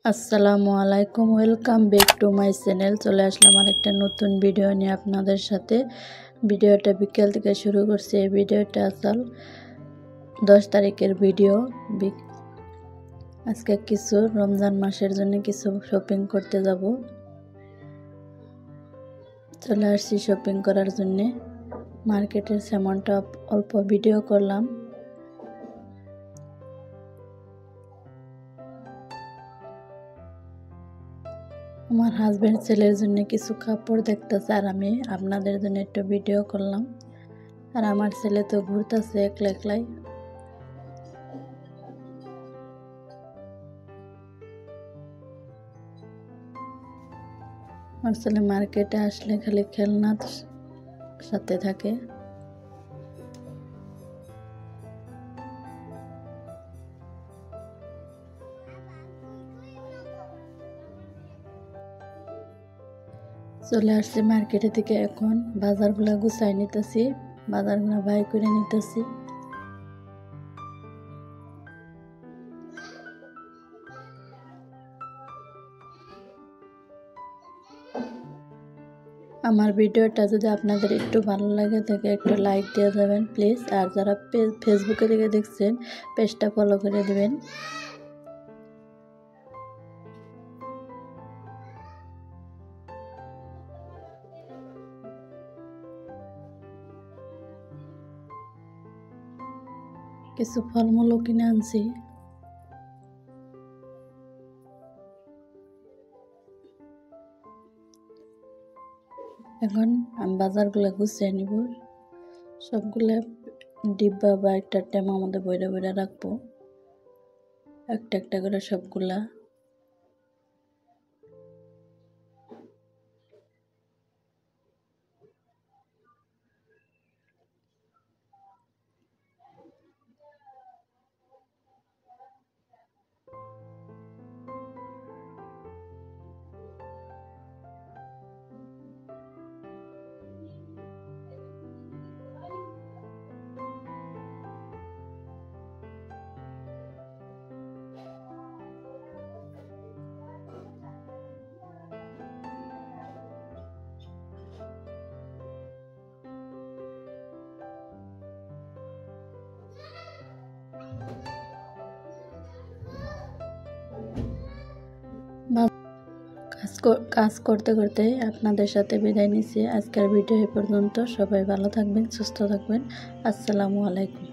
আসসালামু আলাইকুম, welcome back to my channel. চলে আসলাম আরেকটা নতুন ভিডিও নিয়ে আপনাদের সাথে। ভিডিওটা বিকেল থেকে শুরু করছি। এই ভিডিওটা আসল 10 তারিখের ভিডিও। আজকে কিছু রমজান মাসের জন্য কিছু শপিং করতে যাব। চলে আসছি শপিং করার জন্য। মার্কেটের সামানটা অল্প ভিডিও করলাম। আমার হাজবেন্ড ছেলের জন্য কিছু কাপড় দেখতেছে, আর আমি আপনাদের জন্য একটু ভিডিও করলাম। আর আমার ছেলে তো ঘুরতেছে একলা একলাই। আমার ছেলে মার্কেটে আসলে খালি খেলনার সাথে থাকে। চলে আসছি মার্কেটে থেকে। এখন বাজারগুলা গুছাই নিতেছি, বাজারগুলা বাই করে নিতেছি। আমার ভিডিওটা যদি আপনাদের একটু ভালো লাগে থাকে একটু লাইক দিয়ে যাবেন প্লিজ। আর যারা ফেসবুকে থেকে দেখছেন পেজটা ফলো করে দেবেন। কিছু ফলমূলও কিনে আনছি। এখন আমি বাজারগুলো গুছিয়ে নিব। সবগুলা ডিব্বা বা একটা টেমার মধ্যে বইরা বইরা রাখবো, একটা একটা করে সবগুলা। কাজ করতে করতে আপনাদের সাথে বিদায় নিচ্ছি। আজকের ভিডিও এই পর্যন্ত। সবাই ভালো থাকবেন, সুস্থ থাকবেন। আসসালামু আলাইকুম।